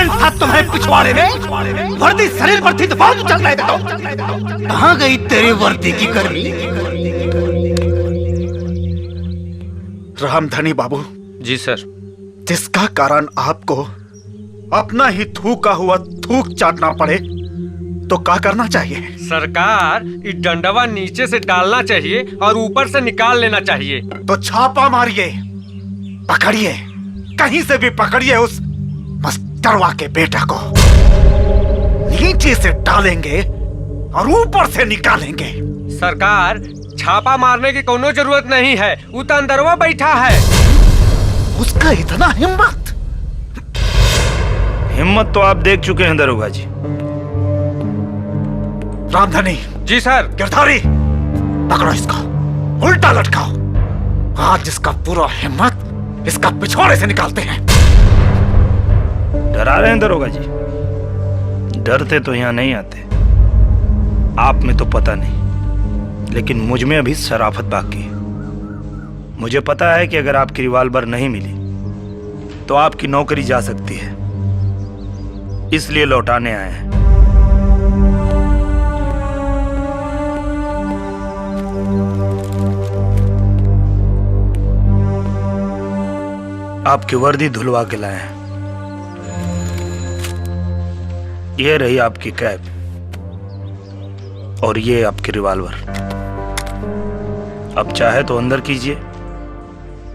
Current था तुम्हारे पिछवाड़े में? वर्दी शरीर पर थी तो बहुत चल रहे थे तुम। कहाँ गई तेरी वर्दी की गर्मी? रामधनी बाबू। जी सर। जिसका कारण आपको अपना ही थूका हुआ थूक चाटना पड़े तो क्या करना चाहिए? सरकार, इस डंडवा नीचे से डालना चाहिए और ऊपर से निकाल लेना चाहिए। तो छापा मारिए, पकड़िए, कहीं से भी पकड़िए उस मस्तरवा के बेटा को। नीचे से डालेंगे और ऊपर से निकालेंगे। सरकार, छापा मारने की कोनो जरूरत नहीं है, वो तो अंदरवा बैठा है। उसका इतना हिम्मत? हिम्मत तो आप देख चुके हैं दरोगा जी। रामधनी। जी सर। गिरधारी, पकड़ो इसको, उल्टा लटकाओ। आज इसका पूरा हिम्मत इसका पिछवाड़े से निकालते हैं। डरा रहे हैं दरोगा जी? डरते तो यहाँ नहीं आते। आप में तो पता नहीं, लेकिन मुझ में अभी शराफत बाकी है। मुझे पता है कि अगर आपकी रिवॉल्वर नहीं मिली तो आपकी नौकरी जा सकती है, इसलिए लौटाने आए हैं। आपकी वर्दी धुलवा के लाए हैं। ये रही आपकी कैप और ये आपकी रिवॉल्वर। अब चाहे तो अंदर कीजिए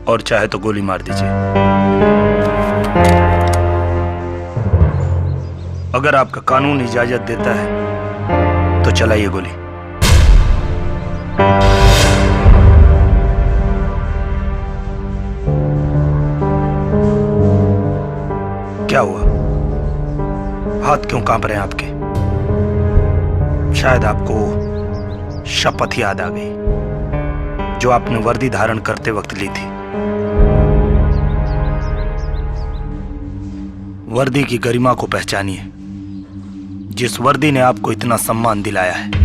और चाहे तो गोली मार दीजिए। अगर आपका कानून इजाजत देता है तो चलाइए गोली। क्या हुआ? हाथ क्यों कांप रहे हैं आपके? शायद आपको शपथ याद आ गई जो आपने वर्दी धारण करते वक्त ली थी। वर्दी की गरिमा को पहचानिए, जिस वर्दी ने आपको इतना सम्मान दिलाया है।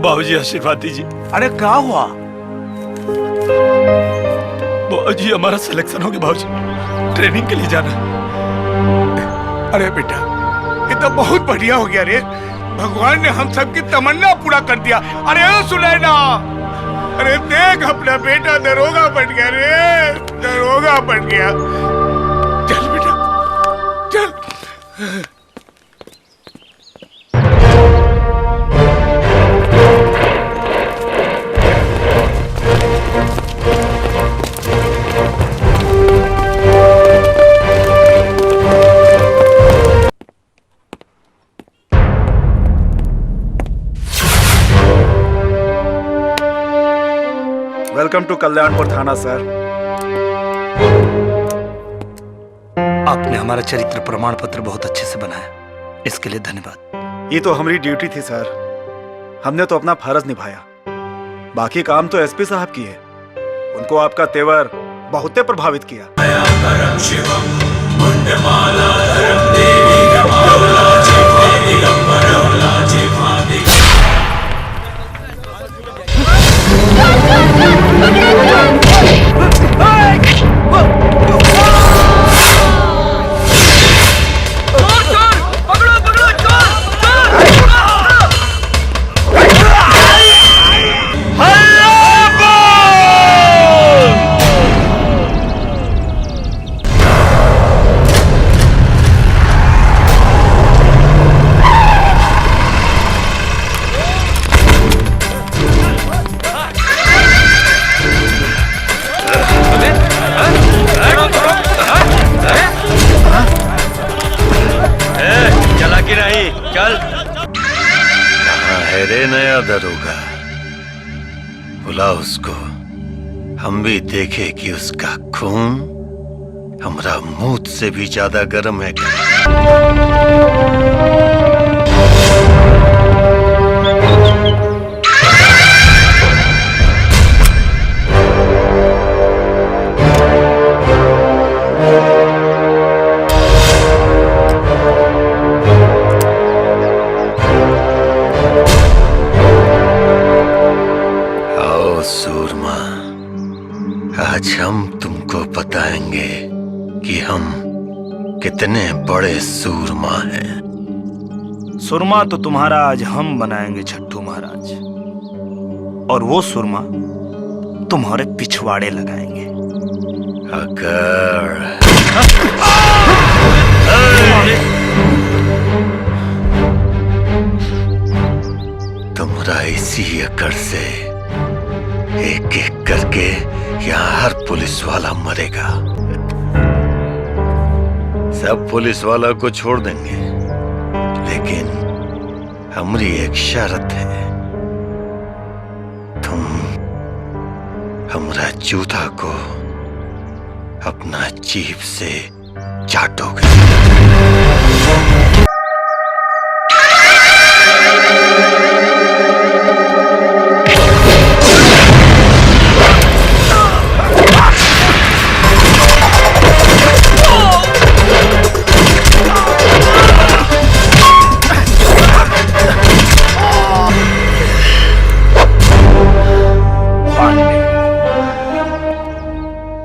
बाबूजी आशीर्वाद दीजिए। अरे क्या हुआ? बाबूजी हमारा सिलेक्शन हो गया बाबूजी, ट्रेनिंग के लिए जाना। अरे बेटा, ये तो बहुत बढ़िया हो गया रे। भगवान ने हम सबकी तमन्ना पूरा कर दिया। अरे ओ सुनैना, अरे देख अपना बेटा दरोगा बन गया रे, दरोगा बन गया। चल बेटा चल। वेलकम टू कल्याणपुर थाना सर। आपने हमारा चरित्र प्रमाण पत्र बहुत अच्छे से बनाया, इसके लिए धन्यवाद। ये तो हमारी ड्यूटी थी सर, हमने तो अपना फर्ज निभाया। बाकी काम तो एसपी साहब की है, उनको आपका तेवर बहुत प्रभावित किया। दरोगा, बुला उसको, हम भी देखे कि उसका खून हमारा मुंह से भी ज्यादा गर्म है क्या। कितने बड़े सूरमा हैं। सुरमा तो तुम्हारा आज हम बनाएंगे छट्टू महाराज, और वो सुरमा तुम्हारे पिछवाड़े लगाएंगे। अगर तुम्हारा इसी अकड़ से एक एक करके यहाँ हर पुलिस वाला मरेगा। सब पुलिस वाला को छोड़ देंगे, लेकिन हमारी एक शर्त है, तुम हमारा जूता को अपना जीभ से चाटोगे।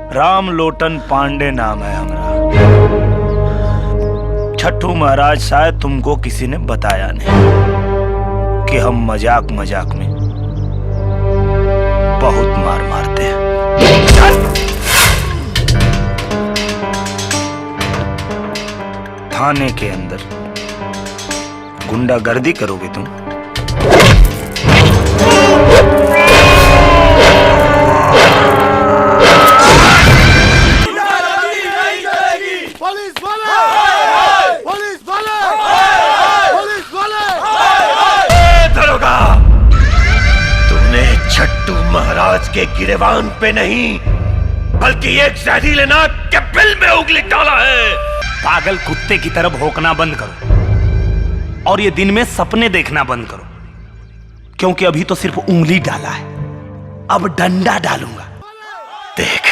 राम लोटन पांडे नाम है हमारा। छट्टू महाराज, शायद तुमको किसी ने बताया नहीं कि हम मजाक मजाक में बहुत मार मारते हैं। थाने के अंदर गुंडागर्दी करोगे तुम? छट्टू महाराज के गिरेबान पे नहीं, बल्कि एक जहरीले नाग के बिल में उंगली डाला है। पागल कुत्ते की तरह भौंकना बंद करो और ये दिन में सपने देखना बंद करो, क्योंकि अभी तो सिर्फ उंगली डाला है, अब डंडा डालूंगा। देख,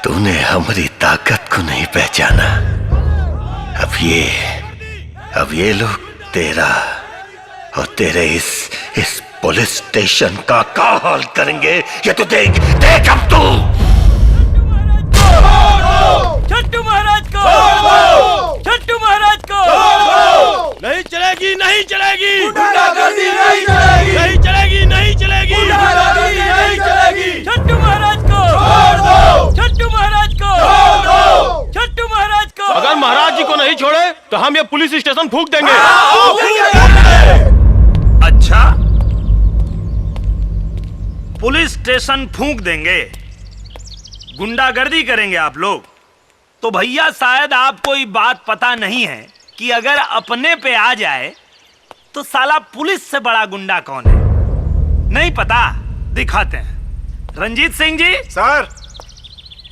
तूने हमारी ताकत को नहीं पहचाना। अब ये लोग तेरा और तेरे इस पुलिस स्टेशन का क्या हाल करेंगे, ये तो देख अब तू। छट्टू महाराज को, छट्टू महाराज को नहीं चलेगी, नहीं चलेगी, गुंडागर्दी नहीं चलेगी, नहीं चलेगी, नहीं चलेगी, गुंडागर्दी नहीं चलेगी। छट्टू महाराज को छोड़ दो, छट्टू महाराज को छोड़ दो, छट्टू महाराज को। अगर महाराज जी को नहीं छोड़े तो हम ये पुलिस स्टेशन फूंक देंगे। अच्छा, पुलिस स्टेशन फूंक देंगे, गुंडागर्दी करेंगे आप लोग? तो भैया, शायद आपको ये बात पता नहीं है कि अगर अपने पे आ जाए तो साला पुलिस से बड़ा गुंडा कौन है। नहीं पता? दिखाते हैं। रंजीत सिंह जी सर,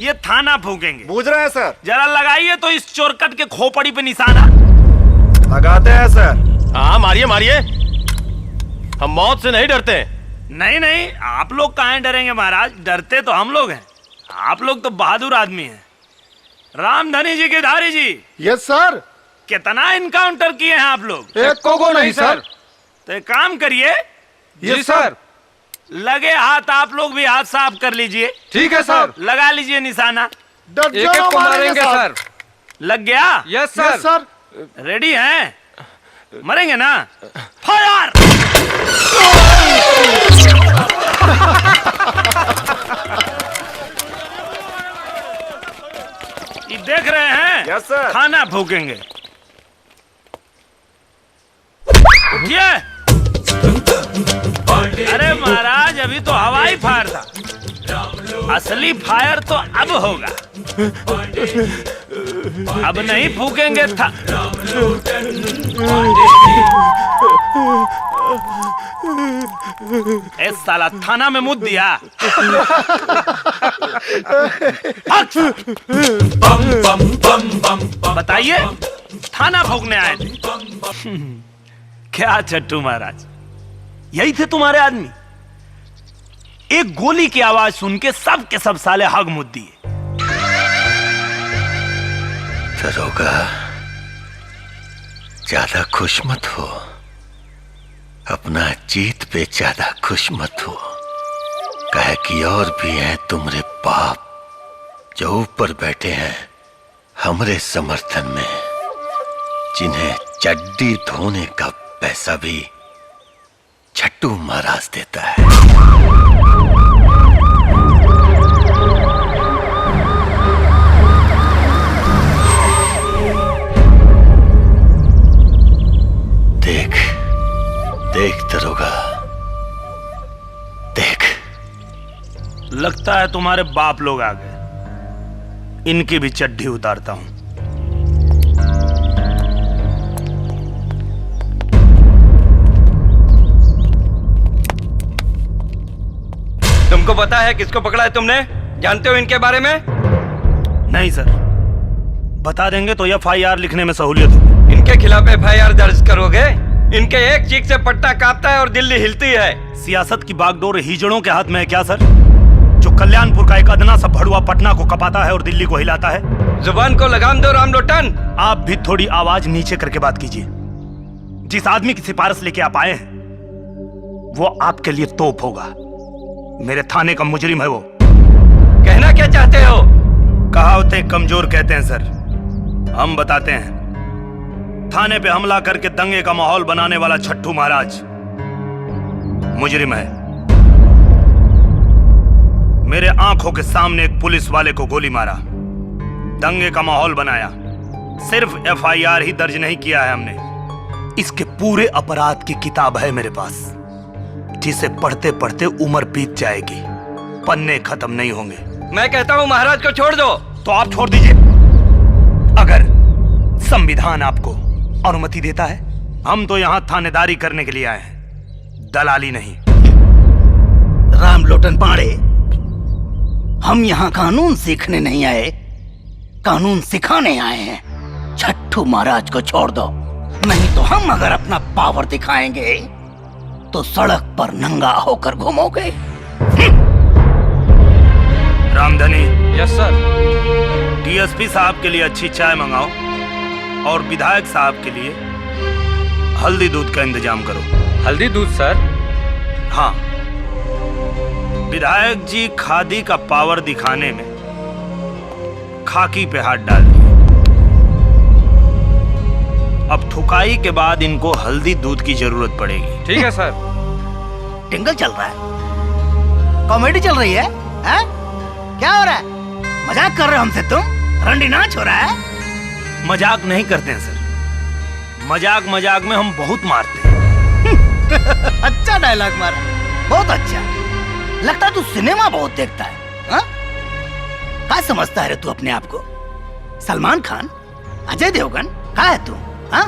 ये थाना फूकेंगे। बूझ रहे हैं सर। जरा लगाइए तो इस चोरकट के खोपड़ी पे निशाना। लगाते हैं सर। हाँ, मारिए मारिए, हम मौत से नहीं डरते। नहीं नहीं, आप लोग कहाँ डरेंगे महाराज, डरते तो हम लोग हैं। आप लोग तो बहादुर आदमी हैं। रामधनी जी के धारी जी। Yes sir. कितना इनकाउंटर किए हैं आप लोग? एक को नहीं सर। तो एक काम करिए। जी सर। लगे हाथ आप लोग भी हाथ साफ कर लीजिए। ठीक है सर। लगा लीजिए निशाना। एक एक को मारेंगे सर। लग गया? Yes sir. रेडी हैं? मरेंगे ना? फायर! ये देख रहे हैं? Yes sir. खाना फूकेंगे। ये अरे महाराज, अभी तो हवाई फायर था, असली फायर तो अब होगा। अब नहीं फूकेंगे था। ए साला, थाना में मुद्द दिया। बताइए, थाना फूकने आए थे? क्या छट्टू महाराज, यही थे तुम्हारे आदमी? एक गोली की आवाज सुन के सब के सब साले हग मुद्द दिए। दरोगा, ज्यादा खुश मत हो, अपना जीत पे ज्यादा खुश मत हो। कहे कि और भी हैं तुम्हारे बाप जो ऊपर बैठे हैं, हमरे समर्थन में, जिन्हें चड्डी धोने का पैसा भी छट्टू महाराज देता है। देख देख दरोगा, देख। लगता है तुम्हारे बाप लोग आ गए। इनकी भी चड्डी उतारता हूं। तुमको पता है किसको पकड़ा है तुमने? जानते हो इनके बारे में? नहीं सर, बता देंगे तो FIR लिखने में सहूलियत होगी। इनके खिलाफ FIR दर्ज करोगे? इनके एक चीख से पट्टा कांपता है और दिल्ली हिलती है। सियासत की बागडोर हिजड़ों के हाथ में है क्या सर, जो कल्याणपुर का एक अदना सा भड़ुआ पटना को कपाता है और दिल्ली को हिलाता है? जुबान को लगाम दो राम लोटन। आप भी थोड़ी आवाज नीचे करके बात कीजिए। जिस आदमी की सिफारिश लेके आप आए हैं वो आपके लिए तोप होगा। मेरे थाने का मुजरिम है वो। कहना क्या चाहते हो? कहावतें कमजोर कहते हैं सर, हम बताते हैं। थाने पे हमला करके दंगे का माहौल बनाने वाला छट्टू महाराज मुजरिम है। मेरे आंखों के सामने एक पुलिस वाले को गोली मारा, दंगे का माहौल बनाया। सिर्फ FIR ही दर्ज नहीं किया है हमने, इसके पूरे अपराध की किताब है मेरे पास, जिसे पढ़ते पढ़ते उम्र बीत जाएगी, पन्ने खत्म नहीं होंगे। मैं कहता हूँ महाराज को छोड़ दो। तो आप छोड़ दीजिए, अगर संविधान आपको अनुमति देता है। हम तो यहाँ थानेदारी करने के लिए आए हैं, दलाली नहीं। राम लोटन पांडे, हम यहाँ कानून सीखने नहीं आए, कानून सिखाने आए हैं। छट्टू महाराज को छोड़ दो, नहीं तो हम अगर अपना पावर दिखाएंगे तो सड़क पर नंगा होकर घूमोगे। Ramdhani, yes sir. DSP साहब के लिए अच्छी चाय मंगाओ और विधायक साहब के लिए हल्दी दूध का इंतजाम करो। हल्दी दूध सर? हाँ, विधायक जी खादी का पावर दिखाने में खाकी पे हाथ डाल दिए। अब ठुकाई के बाद इनको हल्दी दूध की जरूरत पड़ेगी। ठीक है सर। टिंगल चल रहा है, कॉमेडी चल रही है, हैं? क्या हो रहा है? मजाक कर रहे हो हमसे तुम? रंडी नाच हो रहा है? मजाक नहीं करते हैं सर, मजाक में हम बहुत मारते हैं। अच्छा डायलॉग मारा, बहुत अच्छा। लगता है तू सिनेमा बहुत देखता है, हाँ? क्या समझता है रे तू अपने आप को? सलमान खान, अजय देवगन, क्या है तू, हाँ?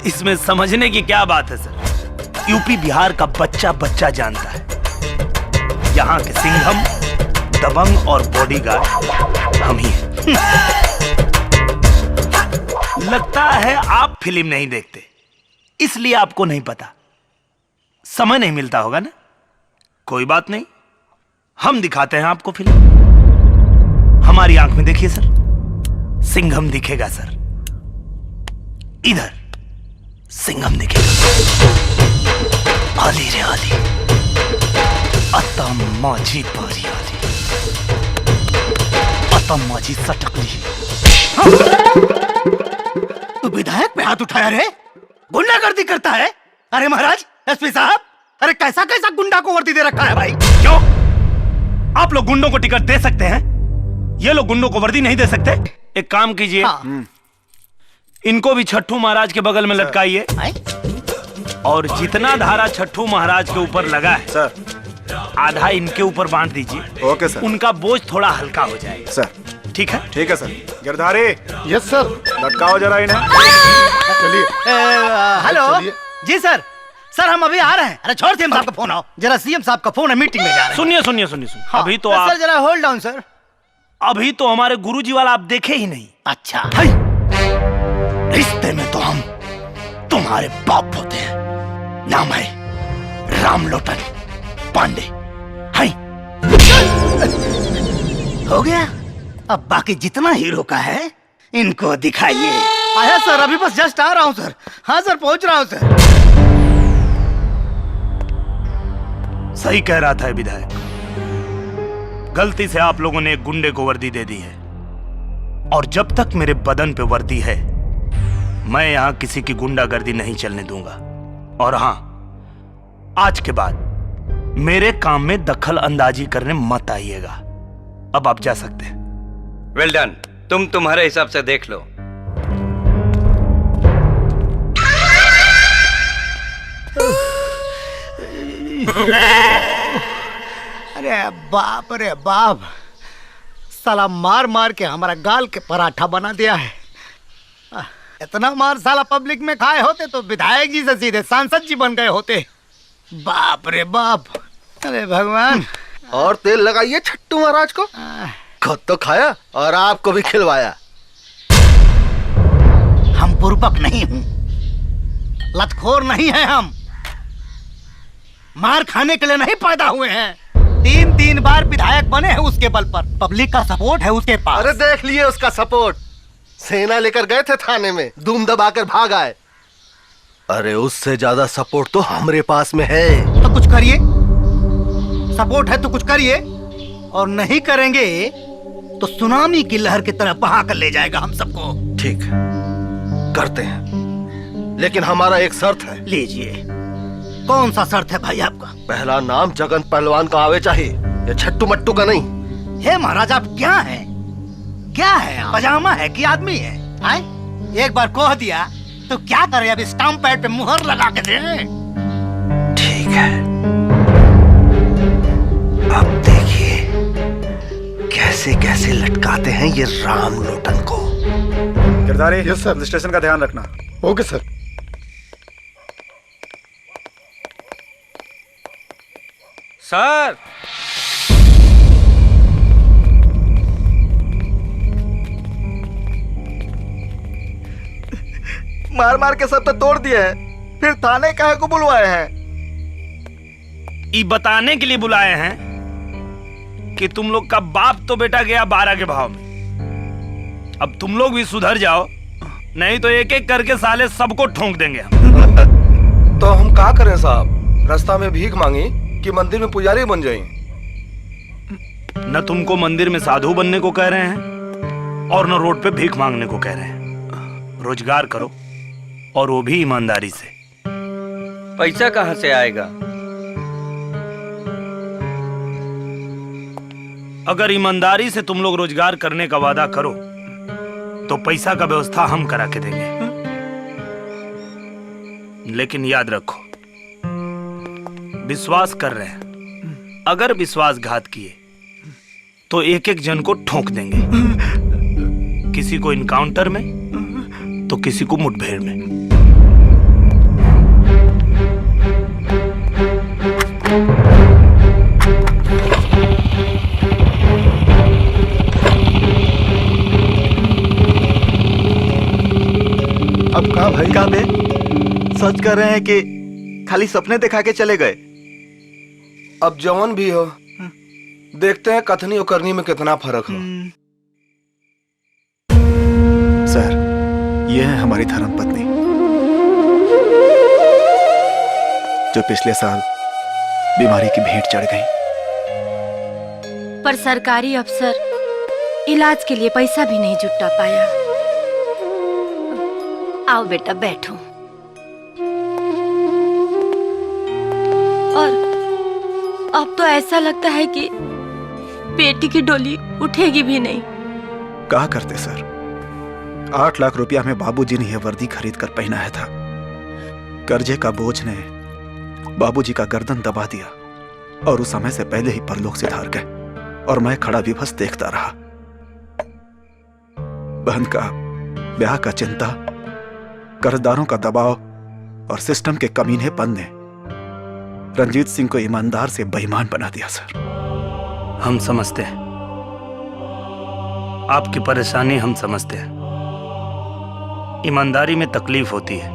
इसमें समझने की क्या बात है सर, यूपी बिहार का बच्चा बच्चा जानता है। यहाँ के सिंघम, दबंग और बॉडीगार्ड हम ही हैं। लगता है आप फिल्म नहीं देखते, इसलिए आपको नहीं पता। समय नहीं मिलता होगा ना? कोई बात नहीं, हम दिखाते हैं आपको फिल्म। हमारी आंख में देखिए सर, सिंघम दिखेगा सर, इधर सिंघम दिखेगा। आली रे आली, अतम माझी पारी आली, अतम माझी सटकली। तू विधायक पे हाथ उठाया रे? गुंडागर्दी करता है? अरे महाराज, SP साहब, अरे कैसा कैसा गुंडा को वर्दी दे रखा है भाई? क्यों? आप लोग गुंडों को टिकट दे सकते हैं, ये लोग गुंडों को वर्दी नहीं दे सकते? एक काम कीजिए, हाँ। इनको भी छट्टू महाराज के बगल में लटकाइए और जितना धारा छट्टू महाराज के ऊपर लगा है सर, आधा इनके ऊपर बांट दीजिए। Okay sir. उनका बोझ थोड़ा हल्का हो जाएगा सर, ठीक है? ठीक है सर। गिरधारी, यस सर, लटकाओ जरा इन्हें। चलिए। हेलो चलिए। जी सर, सर हम अभी आ रहे हैं। अरे छोड़ CM साहब का फोन, आओ जरा, CM साहब का फोन है, मीटिंग में जा रहे हैं। सुनिए सुनिए सुनिए सुनिए, हाँ, अभी तो सर आप, जरा होल्ड डाउन सर। अभी तो हमारे गुरुजी वाला आप देखे ही नहीं। अच्छा, रिश्ते में तो हम तुम्हारे बाप होते हैं। नाम है राम लोटन पांडे। हाय, हो गया। अब बाकी जितना हीरो का है इनको दिखाइए। आया सर, अभी बस जस्ट आ रहा हूँ सर। हाँ सर, पहुंच रहा हूँ सर। सही कह रहा था विधायक, गलती से आप लोगों ने एक गुंडे को वर्दी दे दी है। और जब तक मेरे बदन पे वर्दी है मैं यहां किसी की गुंडागर्दी नहीं चलने दूंगा। और हां, आज के बाद मेरे काम में दखल अंदाजी करने मत आइएगा। अब आप जा सकते हैं। Well done. तुम तुम्हारे हिसाब से देख लो। अरे बाप रे बाप, साला मार मार के हमारा गाल के पराठा बना दिया है। इतना मार साला पब्लिक में खाए होते तो विधायक जी से सीधे सांसद जी बन गए होते। बाप रे बाप, अरे भगवान। और तेल लगाइए छट्टू महाराज को, खुद तो खाया और आपको भी खिलवाया। हम बुर्बक नहीं हूं, लतखोर नहीं है हम, मार खाने के लिए नहीं पैदा हुए हैं। 3 बार विधायक बने हैं उसके बल पर, पब्लिक का सपोर्ट है उसके पास। अरे देख लिए उसका सपोर्ट, सेना लेकर गए थे थाने में, धूम दबाकर भाग आए। अरे उससे ज्यादा सपोर्ट तो हमारे पास में है। तो कुछ करिए, सपोर्ट है तो कुछ करिए, और नहीं करेंगे तो सुनामी की लहर की तरह बहा कर ले जाएगा हम सबको। ठीक है, करते हैं, लेकिन हमारा एक शर्त है। लीजिए। कौन सा शर्त है भाई आपका? पहला नाम जगन पहलवान का आवे चाहिए, ये छट्टू मट्टू का नहीं। हे महाराज, आप क्या हैं? क्या है? पजामा है कि आदमी है? आए? एक बार कह दिया तो क्या करें? अब स्टाम्प पैड पे मुहर लगा के दे। ठीक है, अब देखिए कैसे कैसे लटकाते हैं ये राम लोटन को। गिरधारी, यस सर, स्टेशन का ध्यान रखना। Okay sir. सर, मार मार के सब तो तोड़ दिए हैं, फिर थाने काहे को बुलवाए हैं? ये बताने के लिए बुलाए हैं कि तुम लोग का बाप तो बेटा गया 12 के भाव में। अब तुम लोग भी सुधर जाओ, नहीं तो एक एक करके साले सबको ठोंक देंगे हम। तो हम क्या करें साहब? रास्ता में भीख मांगी कि मंदिर में पुजारी बन जाएं? न तुमको मंदिर में साधु बनने को कह रहे हैं और न रोड पे भीख मांगने को कह रहे हैं। रोजगार करो, और वो भी ईमानदारी से। पैसा कहाँ से आएगा? अगर ईमानदारी से तुम लोग रोजगार करने का वादा करो तो पैसा का व्यवस्था हम करा के देंगे। लेकिन याद रखो, विश्वास कर रहे हैं, अगर विश्वासघात किए तो एक एक जन को ठोक देंगे, किसी को इनकाउंटर में तो किसी को मुठभेड़ में। अब कहा भाई, कहा बे? सच कर रहे हैं कि खाली सपने दिखा के चले गए? अब जवान भी हो, देखते हैं कथनी और करनी में कितना फर्क हो। सर, ये है हमारी धर्मपत्नी, जो पिछले साल बीमारी की भेंट चढ़ गई। पर सरकारी अफसर इलाज के लिए पैसा भी नहीं जुटा पाया। आओ बेटा, बैठो। और अब तो ऐसा लगता है कि बेटी की डोली उठेगी भी नहीं। कहा करते सर, 8 लाख रुपया में बाबूजी ने यह वर्दी खरीद कर पहनाया था। कर्जे का बोझ ने बाबूजी का गर्दन दबा दिया और उस समय से पहले ही परलोक से धार गए, और मैं खड़ा विभस देखता रहा। बहन का ब्याह का चिंता, कर्जदारों का दबाव और सिस्टम के कमीनेपन ने रंजीत सिंह को ईमानदार से बेईमान बना दिया। सर, हम समझते हैं आपकी परेशानी, हम समझते हैं। ईमानदारी में तकलीफ होती है,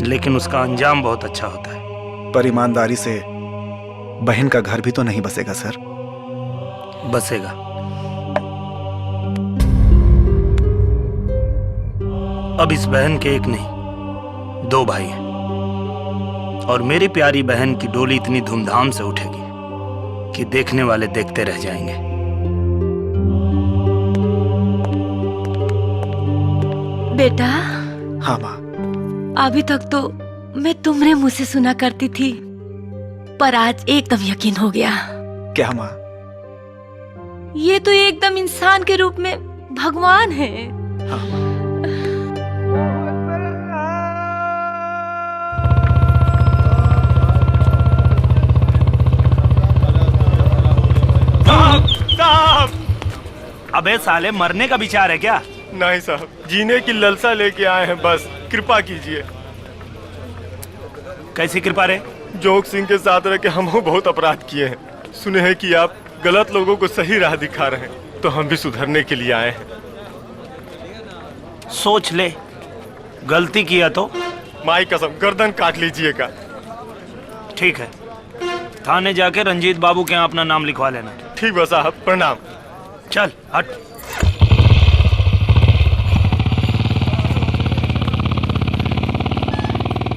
लेकिन उसका अंजाम बहुत अच्छा होता है। पर ईमानदारी से बहन का घर भी तो नहीं बसेगा सर। बसेगा। अब इस बहन के एक नहीं 2 भाई हैं, और मेरी प्यारी बहन की डोली इतनी धूमधाम से उठेगी कि देखने वाले देखते रह जाएंगे। बेटा। हाँ माँ। अभी तक तो मैं तुम्हारे मुंह से सुना करती थी, पर आज एकदम यकीन हो गया। क्या माँ? ये तो एकदम इंसान के रूप में भगवान है। हाँ। साहब! अबे साले, मरने का विचार है क्या? नहीं साहब, जीने की ललसा लेके आए हैं, बस कृपा कीजिए। कैसी कृपा रे? जोग सिंह के साथ रह के हम बहुत अपराध किए हैं। सुने हैं कि आप गलत लोगों को सही राह दिखा रहे हैं, तो हम भी सुधरने के लिए आए हैं। सोच ले, गलती किया तो माई कसम गर्दन काट लीजिएगा। ठीक है, थाने जाके रंजीत बाबू के यहाँ अपना नाम लिखवा लेना। ठीक बा साहब, प्रणाम। चल हट।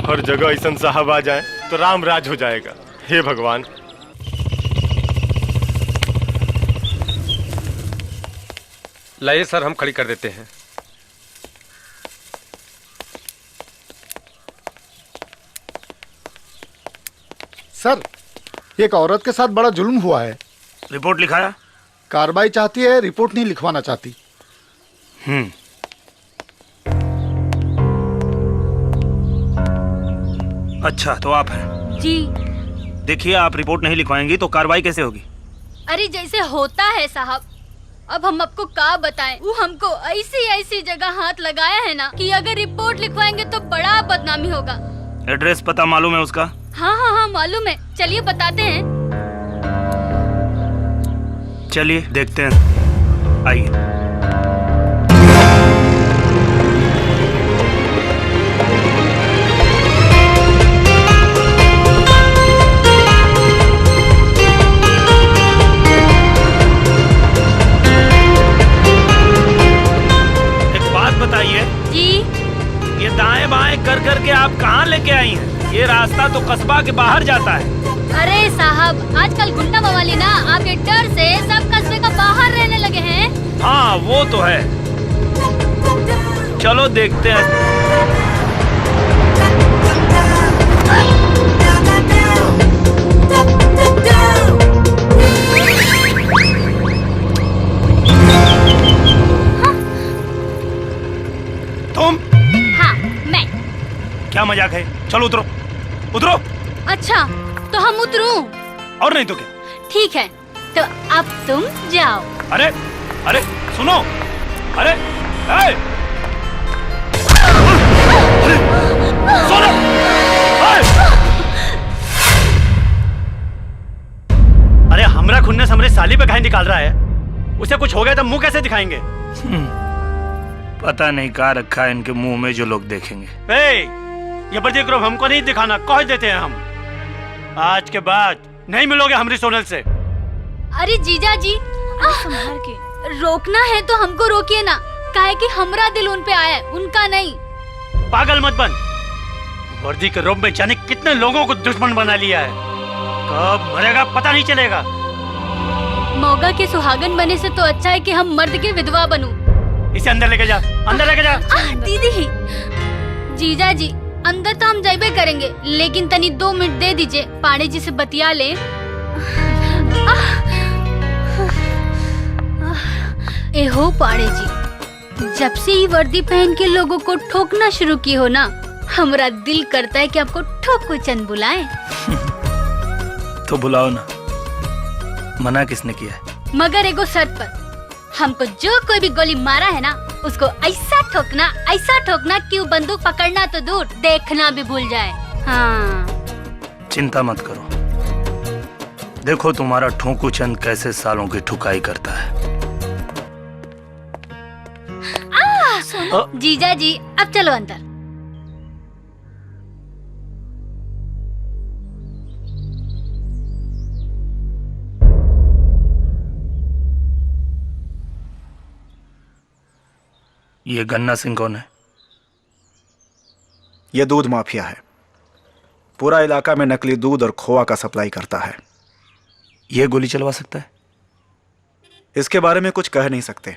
हर जगह ऐसा साहब आ जाए तो राम राज हो जाएगा। हे भगवान। लाइए सर, हम खड़ी कर देते हैं। सर, एक औरत के साथ बड़ा जुल्म हुआ है। रिपोर्ट लिखाया? कार्रवाई चाहती है, रिपोर्ट नहीं लिखवाना चाहती। अच्छा, तो आप हैं? जी। देखिए, आप रिपोर्ट नहीं लिखवाएंगी तो कार्रवाई कैसे होगी? अरे जैसे होता है साहब, अब हम आपको क्या बताएं। वो हमको ऐसी ऐसी जगह हाथ लगाया है ना कि अगर रिपोर्ट लिखवाएंगे तो बड़ा बदनामी होगा। एड्रेस पता मालूम है उसका? हाँ हाँ हाँ मालूम है, चलिए बताते हैं। चलिए देखते हैं, आइए। एक बात बताइए जी, ये दाएं बाएं कर कर के आप कहाँ लेके आई हैं? ये रास्ता तो कस्बा के बाहर जाता है। अरे साहब, आजकल गुंडा मवाली ना आपके डर से सब कस्बे का बाहर रहने लगे हैं। हाँ वो तो है, चलो देखते हैं। तुम? हाँ मैं। क्या मजाक है? चलो उतरो, उतरो। अच्छा तो हम उतरूं? और नहीं तो क्या? ठीक है, तो अब तुम जाओ। अरे अरे सुनो, अरे सुनो, अरे हमरा खुन्ने से हमरे साली पे घाई निकाल रहा है। उसे कुछ हो गया तो मुंह कैसे दिखाएंगे? पता नहीं कहाँ रखा है इनके मुंह में जो लोग देखेंगे। ये बर्दी ग्रुप हमको नहीं दिखाना, कह देते हैं हम। आज के बाद नहीं मिलोगे हमरी सोनल से। अरे जीजा जी, संभाल के रोकना है तो हमको रोकिए ना, काहे कि हमरा दिल उन पे आया है, उनका नहीं। पागल मत बन, वर्दी के रूप में जाने कितने लोगों को दुश्मन बना लिया है। कब मरेगा पता नहीं चलेगा। मौगा के सुहागन बने से तो अच्छा है कि हम मर्द के विधवा बनूं। इसे अंदर लेके जा, अंदर लेके जा। दीदी, जीजा जी अंदर तो हम जाइबे करेंगे, लेकिन तनी 2 मिनट दे दीजिए, पाड़े जी से बतिया ले। एहो पाड़े जी, जब से ये वर्दी पहन के लोगों को ठोकना शुरू की हो ना, हमारा दिल करता है कि आपको ठोको चंद बुलाएं। तो बुलाओ ना, मना किसने किया है? मगर एगो शर्त पर, हमको जो कोई भी गोली मारा है ना, उसको ऐसा ठोकना कि वो बंदूक पकड़ना तो दूर, देखना भी भूल जाए। हाँ। चिंता मत करो, देखो तुम्हारा ठोकू चंद कैसे सालों की ठुकाई करता है। जीजा जी अब चलो अंदर। ये गन्ना सिंह कौन है? ये दूध माफिया है, पूरा इलाका में नकली दूध और खोआ का सप्लाई करता है। ये गोली चलवा सकता है? इसके बारे में कुछ कह नहीं सकते।